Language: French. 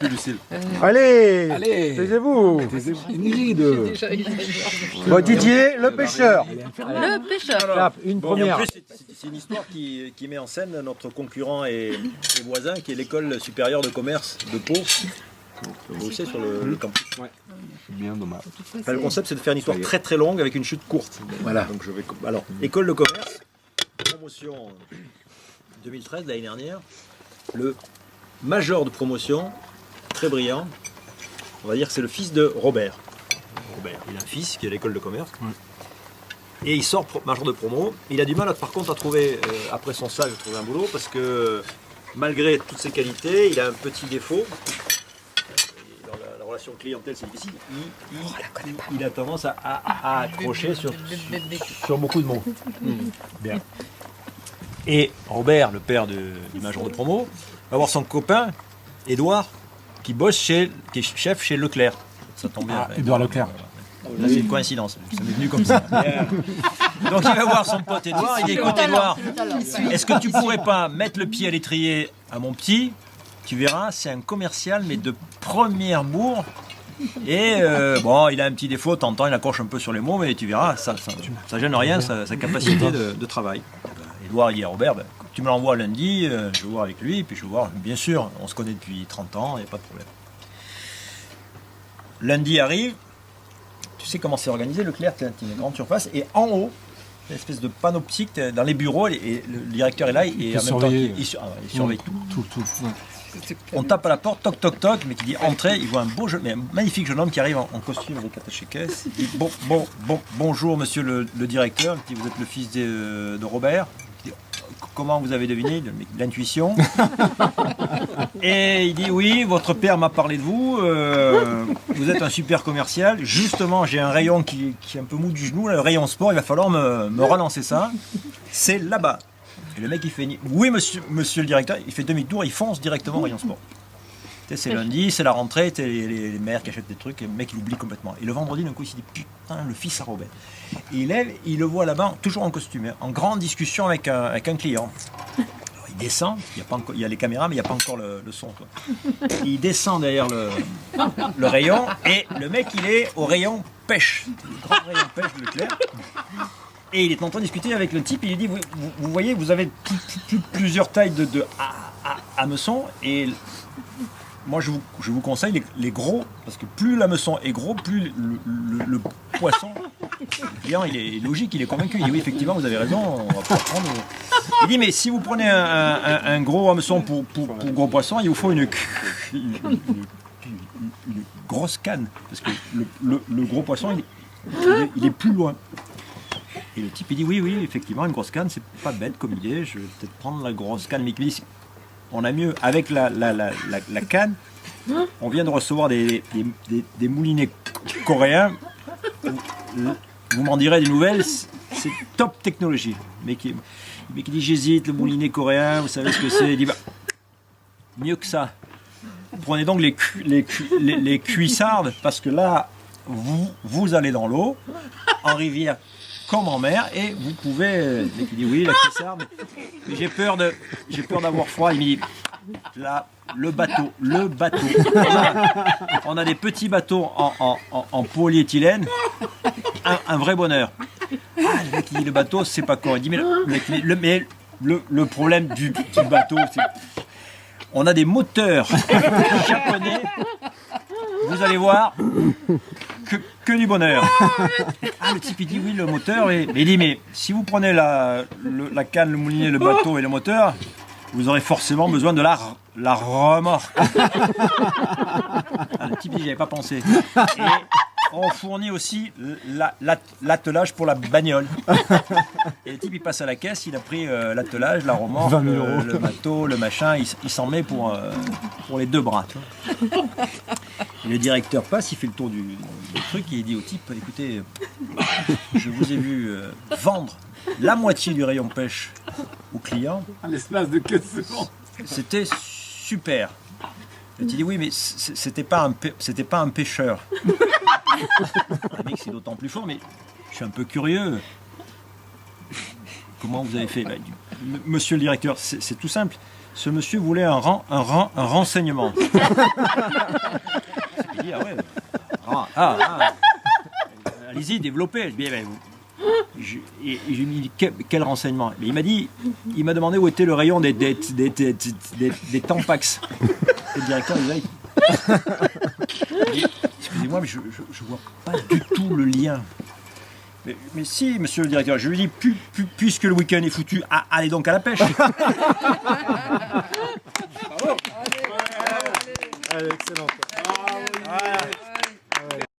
plus Lucille. Allez, Allez. taisez-vous. Ingrid. Bon, Didier, le pêcheur. Le pêcheur. Là, une Bon, et en première. plus, c'est une histoire qui met en scène notre concurrent et voisin, qui est l'école supérieure de commerce de Pau. Vous savez, sur le campus. C'est bien dommage. Enfin, le concept, c'est de faire une histoire très très longue avec une chute courte. Voilà. Donc, alors, école de commerce, promotion 2013, l'année dernière. Le major de promotion, très brillant, on va dire que c'est le fils de Robert. Robert, il a un fils qui est à l'école de commerce. Et il sort major de promo. Il a du mal, par contre, à trouver, après son stage, à trouver un boulot, parce que malgré toutes ses qualités, il a un petit défaut. Dans la relation clientèle, c'est difficile. Il a tendance à accrocher sur beaucoup de mots. Bien. Et Robert, le père du major de promo, va voir son copain, Édouard, qui est chef chez Leclerc. Ça tombe bien. Édouard Leclerc. Là, c'est une coïncidence. Ça m'est venu comme ça. Donc il va voir son pote Édouard. Il dit, écoute Édouard, est-ce que tu pourrais pas mettre le pied à l'étrier à mon petit? Tu verras, c'est un commercial, mais de première bourre. Et bon, il a un petit défaut, t'entends, il accroche un peu sur les mots, mais tu verras, ça gêne rien, sa capacité de travail. Édouard, il dit à Robert, ben, tu me l'envoies lundi, je vais voir avec lui, puis je vais voir, bien sûr, on se connaît depuis 30 ans, il n'y a pas de problème. Lundi arrive, tu sais comment c'est organisé, Leclerc, c'est une grande surface, et en haut, une espèce de panoptique dans les bureaux, et le directeur est là, et en même temps, il surveille tout. On tape à la porte, toc toc toc, mais qui dit entrez, il voit un magnifique jeune homme qui arrive en costume avec attaché-caisse. Il dit bonjour monsieur le directeur, il dit, vous êtes le fils de Robert. Il dit, comment vous avez deviné? L'intuition. Et il dit oui, votre père m'a parlé de vous, vous êtes un super commercial. Justement, j'ai un rayon qui est un peu mou du genou, là, le rayon sport, il va falloir me relancer ça. C'est là-bas. Et le mec il fait oui monsieur le directeur, il fait demi-tour, il fonce directement au rayon sport. C'est lundi, c'est la rentrée, les mères qui achètent des trucs, et le mec il oublie complètement. Et le vendredi d'un coup il s'est dit putain le fils à Robert. Et il le voit là-bas, toujours en costume, hein, en grande discussion avec un client. Alors, il descend, il y a les caméras mais il n'y a pas encore le son. Quoi. Il descend derrière le rayon et le mec il est au rayon pêche, le grand rayon pêche de Leclerc. Et il est en train de discuter avec le type, et il dit, vous voyez, vous avez plusieurs tailles de hameçons, et moi je vous conseille les gros, parce que plus l'hameçon est gros, plus le poisson, le client il est logique, il est convaincu, il dit oui effectivement vous avez raison, on va pas prendre. Il dit mais si vous prenez un gros hameçon pour gros poisson, il vous faut une grosse canne, parce que le gros poisson il est plus loin. Et le type il dit oui effectivement une grosse canne c'est pas bête comme idée, je vais peut-être prendre la grosse canne, mais on a mieux avec la canne. On vient de recevoir des moulinets coréens, vous m'en direz des nouvelles, c'est top technologie. Mais qui dit j'hésite, le moulinet coréen, vous savez ce que c'est? Il dit mieux que ça, prenez donc les cuissardes, parce que là vous allez dans l'eau en rivière comme en mer, et vous pouvez. Mais qui dit oui, la cuissarde, mais j'ai peur d'avoir froid. Il me dit là, le bateau. On a des petits bateaux en polyéthylène, un vrai bonheur. Ah, le mec il dit le bateau, c'est pas quoi. Il dit mais le problème du bateau, c'est on a des moteurs japonais. Vous allez voir. Que du bonheur. Ah, le type il dit oui le moteur, mais il dit mais si vous prenez la canne, le moulinet, le bateau et le moteur, vous aurez forcément besoin de la remorque. Ah, le type dit j'y avais pas pensé. Et on fournit aussi l'attelage pour la bagnole. Et le type il passe à la caisse, il a pris l'attelage, la remorque, le bateau, le machin, il s'en met pour les deux bras. Et le directeur passe, il fait le tour du truc et il dit au type écoutez, je vous ai vu vendre la moitié du rayon pêche au client. À l'espace de 15 secondes. C'était super. Et tu dis oui mais c'était pas un pêcheur. Le mec c'est d'autant plus fort, mais je suis un peu curieux. Comment vous avez fait? Monsieur le directeur, c'est tout simple. Ce monsieur voulait un renseignement. Je dis, ah ouais. Allez-y, développez. Je dis, ben, et je lui ai dit, quel renseignement? Mais il m'a demandé où était le rayon des Tampax. Et le directeur disait, excusez-moi, mais je vois pas du tout le lien. Mais si, monsieur le directeur, je lui ai dit, puisque le week-end est foutu, allez donc à la pêche.